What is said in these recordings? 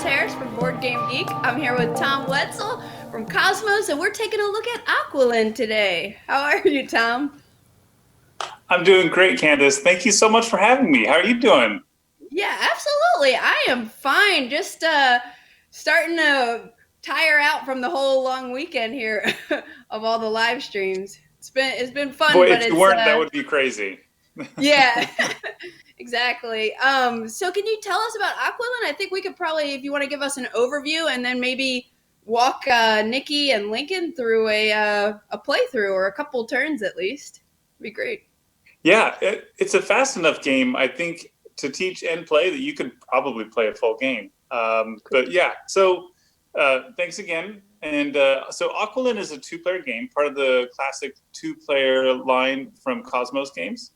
Harris from BoardGameGeek. I'm here with Tom Wetzel from Cosmos, and we're taking a look at Aqualin today. How are you, Tom? I'm doing great, Candace. Thank you so much for having me. How are you doing? Yeah, absolutely. I am fine. Just starting to tire out from the whole long weekend here of all the live streams. It's been fun, Boy, but if you it's weren't, that would be crazy. yeah. Exactly. So can you tell us about Aqualin? I think we could probably, if you want to give us an overview, and then maybe walk Nikki and Lincoln through a playthrough or a couple turns at least. It'd be great. Yeah, it's a fast enough game, I think, to teach and play that you could probably play a full game. But yeah, so thanks again. And so Aqualin is a two-player game, part of the classic two-player line from Cosmos Games.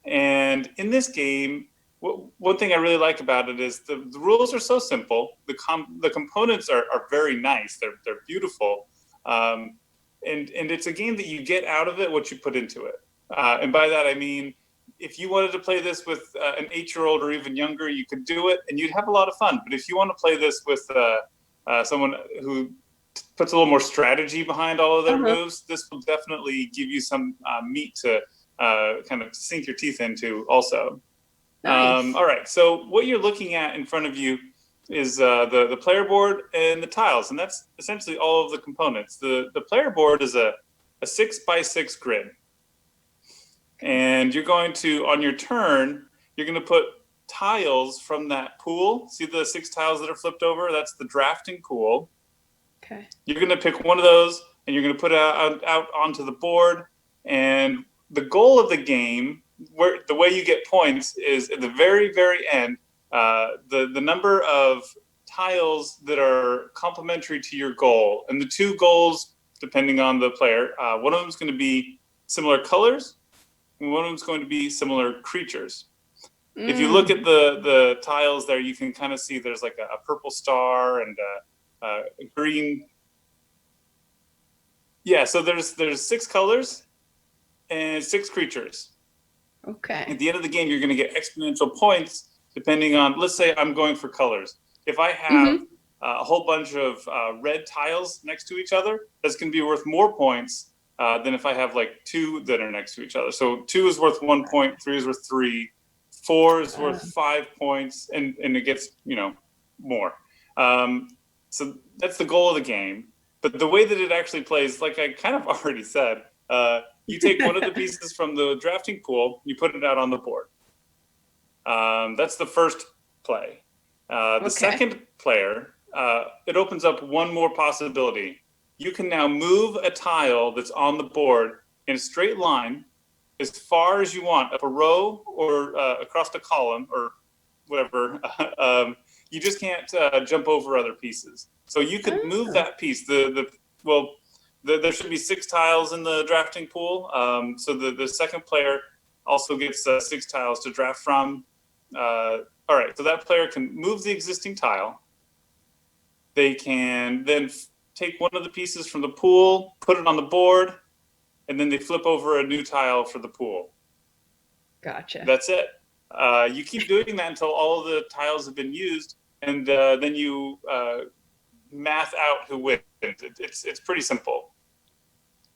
And in this game, one thing I really like about it is the rules are so simple. The components are very nice. They're beautiful, and it's a game that you get out of it what you put into it. And by that I mean, if you wanted to play this with an 8-year-old or even younger, you could do it, and you'd have a lot of fun. But if you want to play this with someone who puts a little more strategy behind all of their moves, this will definitely give you some meat to kind of sink your teeth into also. Nice. All right, so what you're looking at in front of you is the player board and the tiles, and that's essentially all of the components. The player board is a 6x6 grid, and you're going to, on your turn, you're going to put tiles from that pool. See the 6 tiles that are flipped over? That's the drafting pool. Okay. You're going to pick one of those, and you're going to put it out onto the board, and the goal of the game, where the way you get points, is at the very, very end, the number of tiles that are complementary to your goal. And the two goals, depending on the player, one of them is going to be similar colors, and one of them is going to be similar creatures. If you look at the tiles there, you can kind of see there's like a purple star and a green. Yeah, so there's 6 colors and 6 creatures. Okay. At the end of the game, you're going to get exponential points depending on, let's say I'm going for colors. If I have a whole bunch of red tiles next to each other, that's going to be worth more points than if I have like 2 that are next to each other. So 2 is worth 1 point, 3 is worth 3, 4 is worth 5 points, and it gets, more. So that's the goal of the game. But the way that it actually plays, like I kind of already said, you take one of the pieces from the drafting pool, you put it out on the board. That's the first play. The second player, it opens up one more possibility. You can now move a tile that's on the board in a straight line as far as you want, up a row or across the column or whatever. You just can't jump over other pieces. So you could move that piece. There should be 6 tiles in the drafting pool. So the second player also gets 6 tiles to draft from. All right, so that player can move the existing tile. They can then take one of the pieces from the pool, put it on the board, and then they flip over a new tile for the pool. Gotcha. That's it. You keep doing that until all of the tiles have been used, and then you math out who wins. It's pretty simple.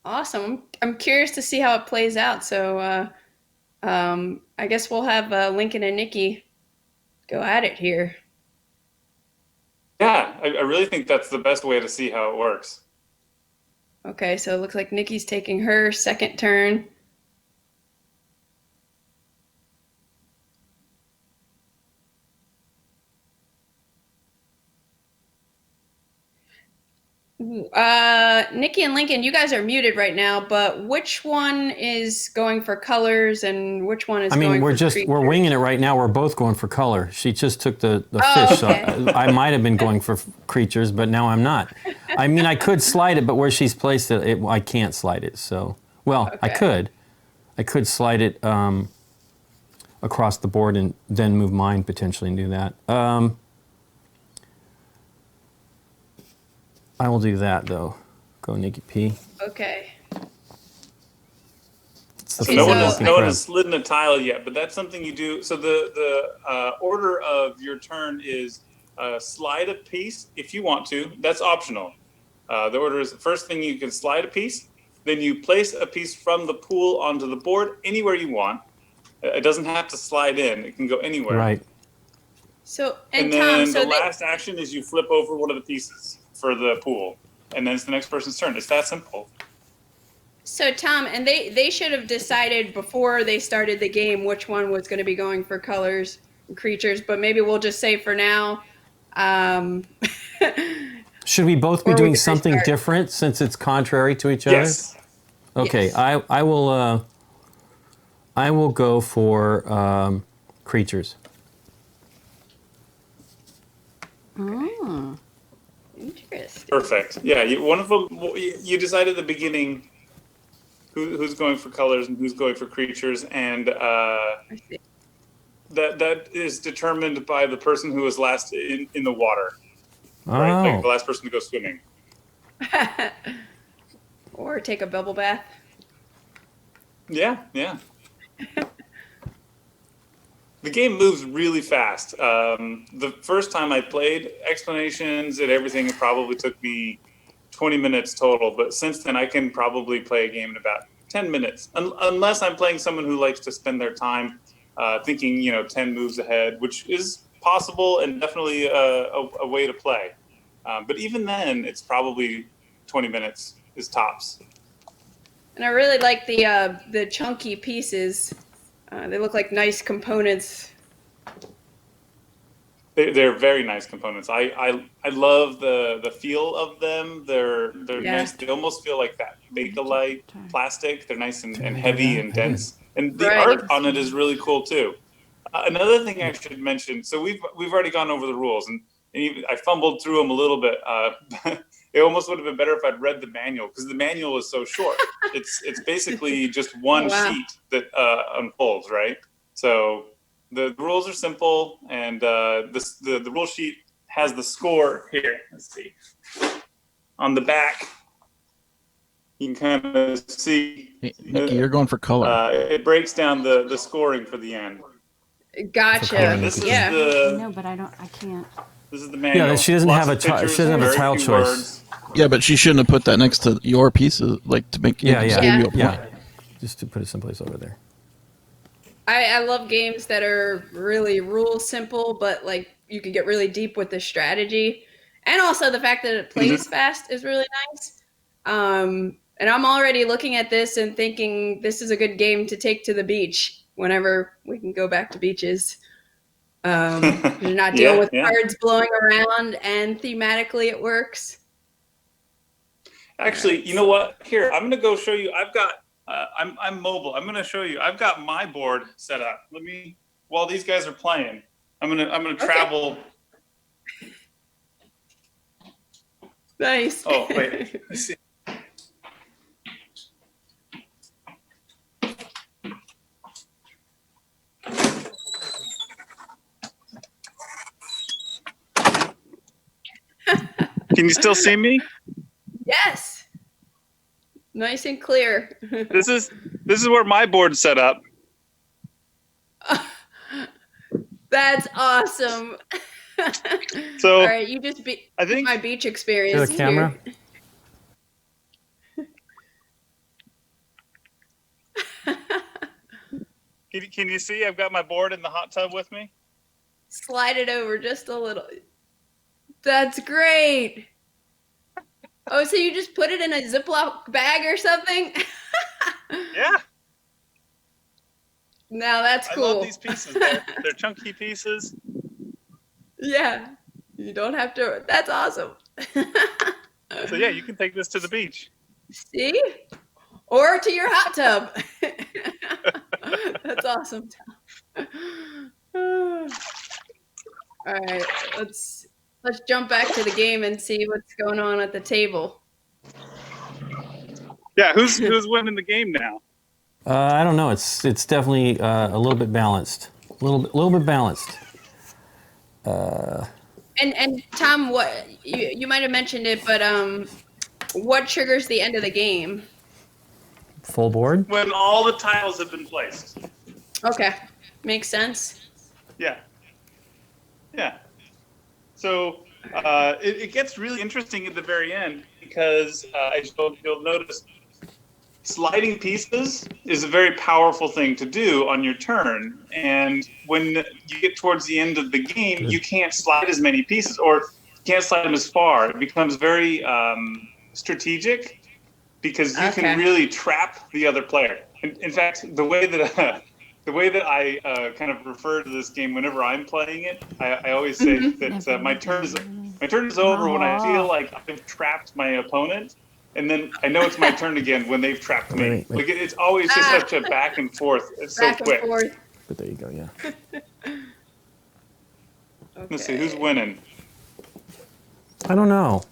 Awesome. I'm curious to see how it plays out. So I guess we'll have Lincoln and Nikki go at it here. Yeah, I really think that's the best way to see how it works. Okay, so it looks like Nikki's taking her second turn. Nikki and Lincoln, you guys are muted right now, but which one is going for colors and which one is going for creatures? We're winging it right now. We're both going for color. She just took the fish, okay. so I might have been going for creatures, but now I'm not. I mean, I could slide it, but where she's placed it, I can't slide it. So, I could slide it across the board and then move mine potentially and do that. I will do that though. Go Nikki P. Okay. No one has slid in a tile yet, but that's something you do. So the order of your turn is slide a piece if you want to. That's optional. The order is the first thing you can slide a piece, then you place a piece from the pool onto the board anywhere you want. It doesn't have to slide in. It can go anywhere. Right. So And Tom, then the last action is you flip over one of the pieces for the pool, and then it's the next person's turn. It's that simple. So Tom, and they should have decided before they started the game which one was going to be going for colors and creatures, but maybe we'll just say for now. Should we both be doing something different since it's contrary to each other? Yes. Okay, Yes. I will go for creatures. Oh, interesting. Perfect. Yeah, one of them. You decide at the beginning who's going for colors and who's going for creatures, and I see. that is determined by the person who was last in the water. Oh. Right, like the last person to go swimming. Or take a bubble bath. Yeah. The game moves really fast. The first time I played, explanations and everything, it probably took me 20 minutes total. But since then, I can probably play a game in about 10 minutes, unless I'm playing someone who likes to spend their time thinking, 10 moves ahead, which is possible and definitely a way to play. But even then, it's probably 20 minutes is tops. And I really like the chunky pieces. They look like nice components. They're very nice components. I love the feel of them. They're nice. They almost feel like that Bakelite plastic. They're nice and heavy and dense. And the art on it is really cool too. Another thing I should mention. So we've already gone over the rules, and even, I fumbled through them a little bit. It almost would have been better if I'd read the manual, because the manual is so short. It's basically just one sheet that unfolds, right? So the rules are simple, and the rule sheet has the score here. Let's see. On the back, you can kind of see. Hey, Nikki, you're going for color. It breaks down the scoring for the end. Gotcha. This is No, but I can't. This is the manual. Yeah, she doesn't have a She doesn't have a tile choice. Yeah, but she shouldn't have put that next to your pieces, like to make give you a point. Just to put it someplace over there. I love games that are really rule simple, but like you can get really deep with the strategy, and also the fact that it plays fast is really nice. And I'm already looking at this and thinking this is a good game to take to the beach whenever we can go back to beaches. You're not dealing with cards blowing around, and thematically it works. Actually, you know what? Here, I'm going to go show you. I've got. I'm mobile. I'm going to show you. I've got my board set up. Let me. While these guys are playing, I'm gonna travel. Nice. Oh wait. Let's see. Can you still see me? Yes. Nice and clear. This is where my board's set up. That's awesome. So all right, you just I think my beach experience. The camera. Can you see? I've got my board in the hot tub with me. Slide it over just a little. That's great. Oh, so you just put it in a Ziploc bag or something? Yeah. Now that's cool. I love these pieces. They're chunky pieces. Yeah. You don't have to. That's awesome. So yeah, you can take this to the beach. See? Or to your hot tub. That's awesome. All right, let's jump back to the game and see what's going on at the table. Yeah, who's winning the game now? I don't know. It's definitely a little bit balanced. A little bit balanced. And Tom, what you might have mentioned it, but what triggers the end of the game? Full board? When all the tiles have been placed. Okay, makes sense. Yeah. So it gets really interesting at the very end because as you'll notice, sliding pieces is a very powerful thing to do on your turn. And when you get towards the end of the game, you can't slide as many pieces or can't slide them as far. It becomes very strategic because you can really trap the other player. In fact, the way that I kind of refer to this game whenever I'm playing it, I always say that my turn is over when I feel like I've trapped my opponent, and then I know it's my turn again when they've trapped me. Wait. Like it's always just such a back and forth. It's so quick. Forth. But there you go. Yeah. Let's see who's winning. I don't know.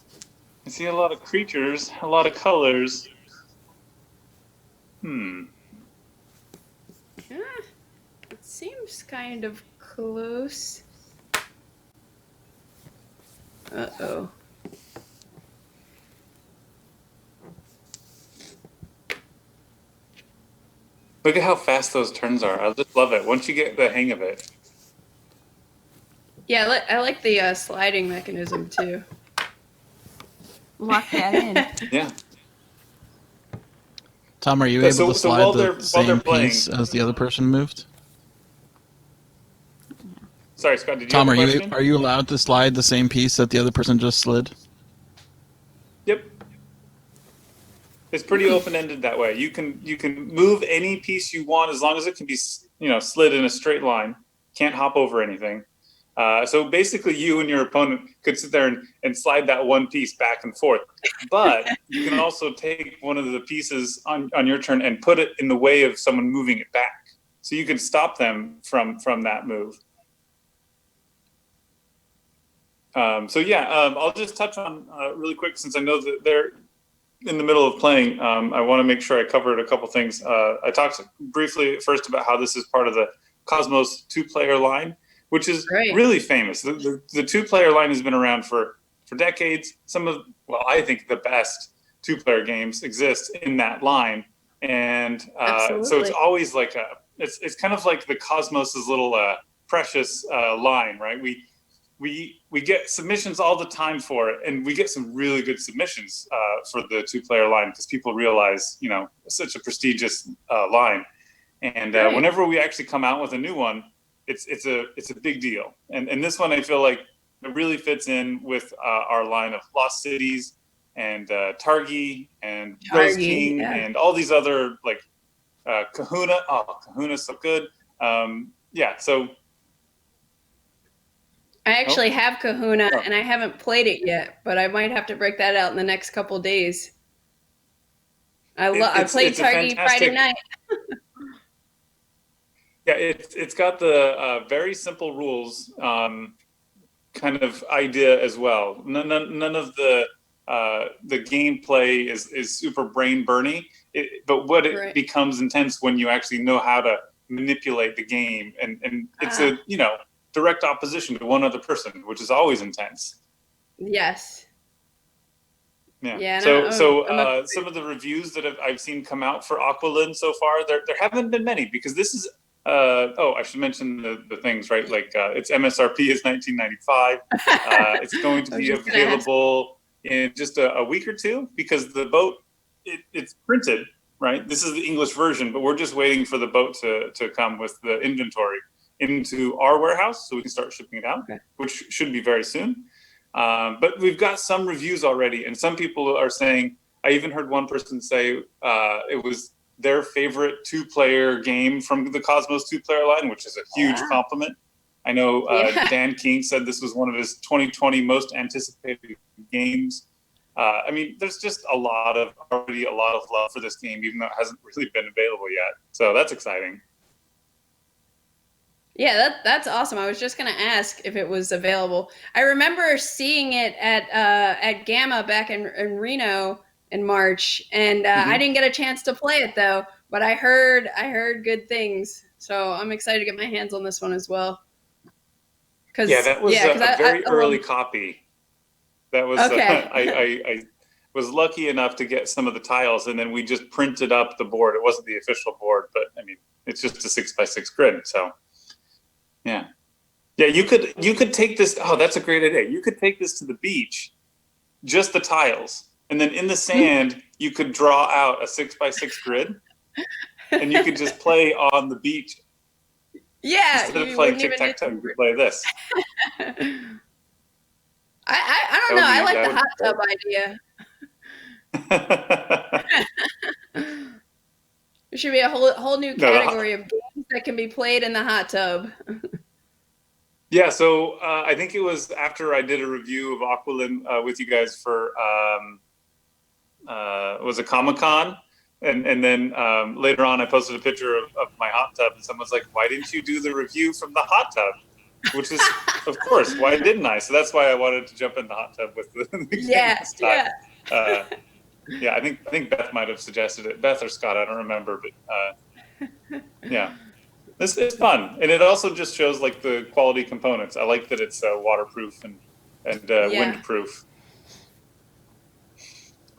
I see a lot of creatures, a lot of colors. Yeah, it seems kind of close. Uh-oh. Look at how fast those turns are. I just love it. Once you get the hang of it. Yeah, I like the sliding mechanism too. Lock that in. Yeah. Tom, are you able to slide while the they're same playing, piece as the other person moved? Sorry, Scott, did you Tom, have a question? are you allowed to slide the same piece that the other person just slid? Yep. It's pretty open-ended that way. You can move any piece you want as long as it can be slid in a straight line. Can't hop over anything. So basically, you and your opponent could sit there and slide that one piece back and forth. But you can also take one of the pieces on your turn and put it in the way of someone moving it back. So you can stop them from that move. I'll just touch on really quick since I know that they're in the middle of playing. I want to make sure I covered a couple things. I talked briefly first about how this is part of the Cosmos 2-player line, which is really famous. The 2-player line has been around for decades. I think the best 2-player games exist in that line. And so it's always like it's kind of like the Cosmos's little precious line, right? We get submissions all the time for it, and we get some really good submissions for the 2-player line because people realize, it's such a prestigious line. And whenever we actually come out with a new one, it's a big deal. And this one, I feel like it really fits in with our line of Lost Cities and Targi and Rose King and all these other like Kahuna. Oh, Kahuna's so good. So. I actually have Kahuna, and I haven't played it yet, but I might have to break that out in the next couple days. I played Targi Friday night. Yeah, it's got the very simple rules kind of idea as well. None of the gameplay is super brain burny, but what it becomes intense when you actually know how to manipulate the game, and it's a direct opposition to one other person, which is always intense. Yes. Yeah. So some of the reviews that I've seen come out for Aqualin so far, there haven't been many because this is. I should mention the things, right? Like its MSRP is $19.95. It's going to be available in just a week or two because the boat it's printed, right? This is the English version, but we're just waiting for the boat to come with the inventory into our warehouse so we can start shipping it out, which should be very soon. But we've got some reviews already, and some people are saying, I even heard one person say it was their favorite 2-player game from the Cosmos 2-player line, which is a huge compliment. I know Dan King said this was one of his 2020 most anticipated games. There's just already a lot of love for this game, even though it hasn't really been available yet. So that's exciting. Yeah, that's awesome. I was just going to ask if it was available. I remember seeing it at Gamma back in Reno in March, and I didn't get a chance to play it though. But I heard good things, so I'm excited to get my hands on this one as well. That was a very early copy. That was I was lucky enough to get some of the tiles, and then we just printed up the board. It wasn't the official board, but it's just a 6x6 grid. So. Yeah, Yeah, you could take this. Oh, that's a great idea. You could take this to the beach, just the tiles, and then in the sand you could draw out a 6x6 grid, and you could just play on the beach. Yeah, Instead of playing tic-tac-toe, you could play this. I don't know. I like the hot tub idea. There should be a whole new category of games that can be played in the hot tub. Yeah, so I think it was after I did a review of Aqualin with you guys for was it Comic-Con? And then later on I posted a picture of my hot tub and someone's like, why didn't you do the review from the hot tub? Which is, of course, why didn't I? So that's why I wanted to jump in the hot tub with the game this time. Yeah, I think Beth might have suggested it. Beth or Scott, I don't remember, but yeah. This is fun, and it also just shows like the quality components. I like that it's waterproof and windproof.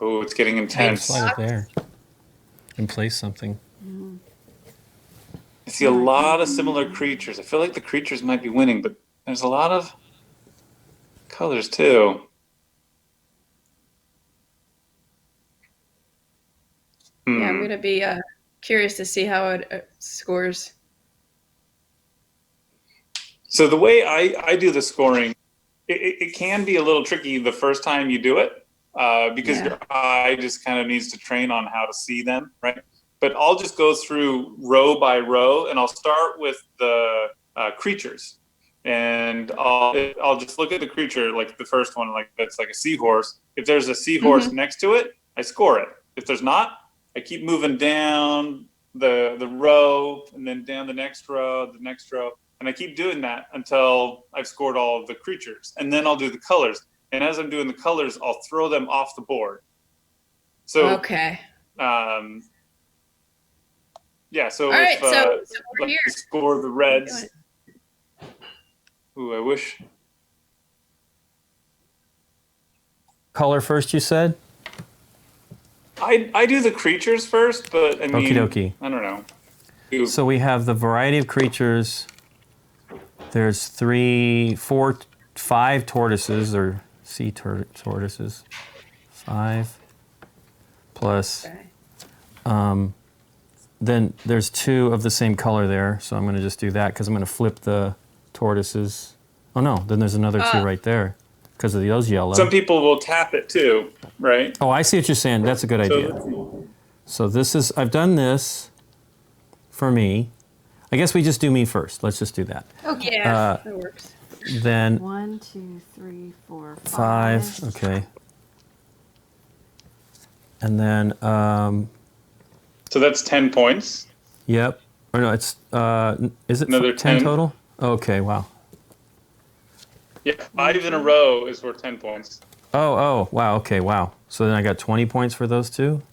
Oh, it's getting intense. Slide it there and place something. I see a lot of similar creatures. I feel like the creatures might be winning, but there's a lot of colors too. Yeah, I'm gonna be curious to see how it scores. So the way I do the scoring, it can be a little tricky the first time you do it because your eye just kind of needs to train on how to see them, right? But I'll just go through row by row, and I'll start with the creatures, and I'll just look at the creature, like the first one, like that's like a seahorse. If there's a seahorse next to it, I score it. If there's not, I keep moving down the row, and then down the next row, and I keep doing that until I've scored all of the creatures, and then I'll do the colors. And as I'm doing the colors, I'll throw them off the board. So okay. Yeah, so all right, so we're here. Score the reds. Ooh, I wish. Color first, you said? I do the creatures first, but I mean, Okie dokie. I don't know. So we have the variety of creatures. There's 3, 4, 5 tortoises, or sea tortoises. 5 plus. Then there's 2 of the same color there, so I'm going to just do that because I'm going to flip the tortoises. Oh no, then there's another 2 right there because of those yellow. Some people will tap it too, right? Oh, I see what you're saying. That's a good idea. So this is, I've done this for me. I guess we just do me first. Let's just do that. Okay. Yeah, that works. Then 1, 2, 3, 4, 5. Okay. And then so that's 10 points. Yep. Or no, it's is it another 10 total? Okay, wow. Yeah, 5 in a row is worth 10 points. Oh, wow. Okay, wow. So then I got 20 points for those 2.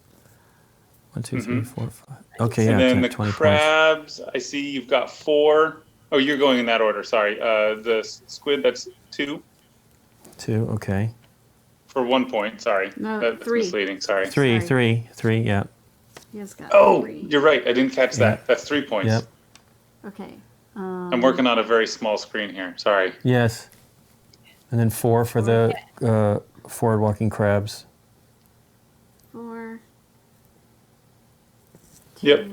1, 2, 3, 4, 5. Okay, yeah. And then the 20 crabs, points. I see you've got 4. Oh, you're going in that order. Sorry. The squid, that's 2. 2. Okay. For 1 point. Sorry. No, that's 3. misleading. Sorry. 3. Yeah. He has got 3. You're right. I didn't catch Yeah. that. That's 3 points. Yep. Okay. I'm working on a very small screen here. Sorry. Yes. And then 4 for the forward walking crabs. 4. Yep.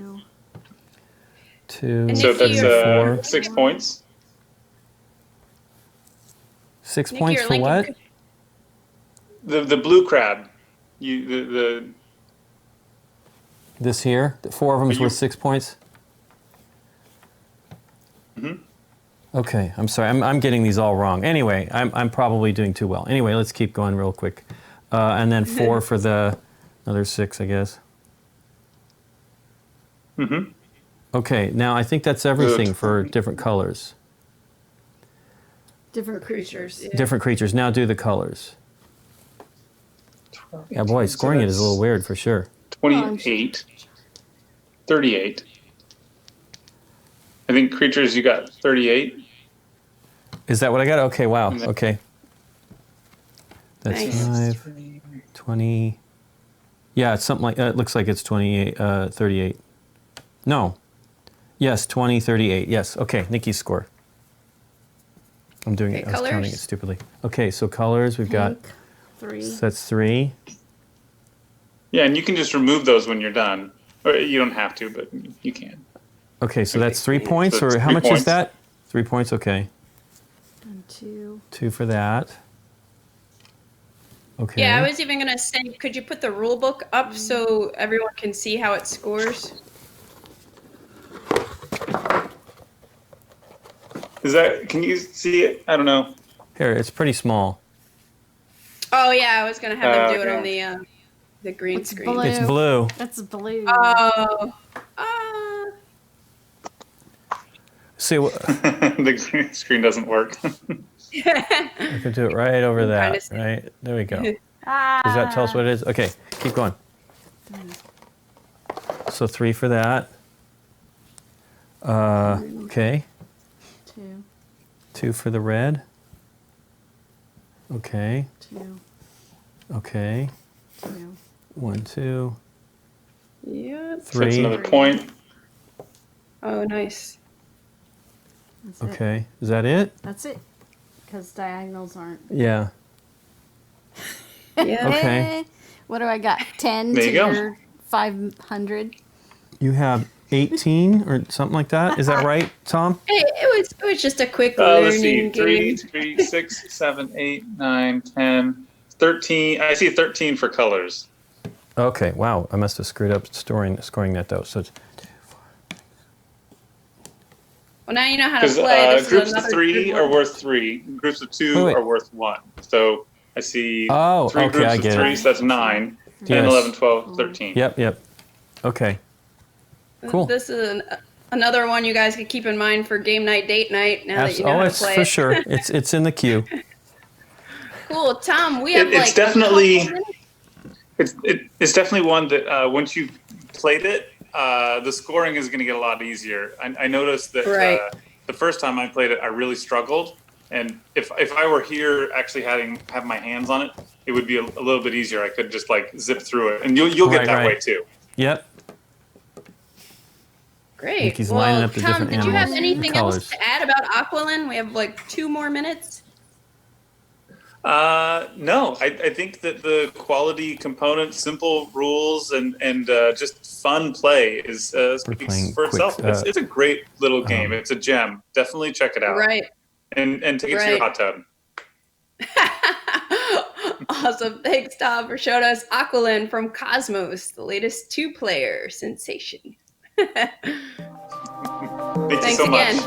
2. So that's 4. 6 points. 6 Nick, points you're for linking- what? The blue crab. The This here? 4 of them is you- worth 6 points? Okay, I'm sorry. I'm getting these all wrong. Anyway, I'm probably doing too well. Anyway, let's keep going real quick. And then 4 for the another 6, I guess. Okay, now I think that's everything for different colors. Different creatures. Yeah. Different creatures. Now do the colors. Yeah, boy, scoring it is a little weird for sure. 28. 38. I think creatures you got 38. Is that what I got? Okay, wow. Okay. That's Nice. 5, 20. Yeah, it's something like, it looks like it's 28, 38. No. Yes, 20, 38. Yes. Okay, Nikki's score. I'm doing Okay, it. I was counting it colors. stupidly. Okay, so colors, we've got, Pink, 3. so that's 3. Yeah, and you can just remove those when you're done. Or you don't have to, but you can. Okay, so that's 3 Okay. points, So it's or how 3 much is points. that? 3 points, okay. And 2. 2 for that. Okay. Yeah, I was even gonna say, could you put the rule book up so everyone can see how it scores? Can you see it? I don't know. Here, it's pretty small. Oh yeah, I was gonna have them do it Okay. on the green It's screen. blue. It's blue. That's blue. Oh. See, The green screen doesn't work. I could do it right over I'm trying that. to see. Right there we go. Does Ah. that tell us what it is? Okay, keep going. So 3 for that. Okay. 2. 2 for the red. Okay. 2. Okay. 2. 1, 2, Yep. That's 3. another point. Oh, nice. That's it. Okay. Is that it? That's it. Because diagonals aren't. Yeah. Yeah. Okay. What do I got? 10 There to you go. your 500. You have 18 or something like that. Is that right, Tom? Hey, it was just a quick Let's see. learning 3, game. 3, 6, 7, 8, 9, 10, 13. I see 13 for colors. Okay. Wow. I must have screwed up scoring that though. So it's Well, now you know how to Because play. This groups is of another 3 good are one. worth 3. Groups of 2 Wait. are worth 1. So I see Oh, 3 okay, groups I of get 3, it. so that's 9, 10, Yes. 11, 12, 13. Yep. Okay. Cool. This is another one you guys could keep in mind for game night, date night. Now that you know how to it's play for it. sure. It's in the queue. Cool, Tom. We have It's like a couple definitely minutes. it's definitely one that once you've played it, the scoring is going to get a lot easier. I noticed that Right. the first time I played it, I really struggled, and if I were here actually have my hands on it, it would be a little bit easier. I could just like zip through it, and you'll get that way too. Yep. Great. Nikki's well, lining up the Tom, different did you have animals and anything else colors. to add about Aqualin? We have like 2 more minutes. No, I think that the quality components, simple rules, and just fun play speaks playing for quick, itself. It's a great little game. It's a gem. Definitely check it out. Right. And take it to your hot tub. Awesome. Thanks, Tom, for showing us Aqualin from Cosmos, the latest 2-player sensation. Thank you Thanks so again. much.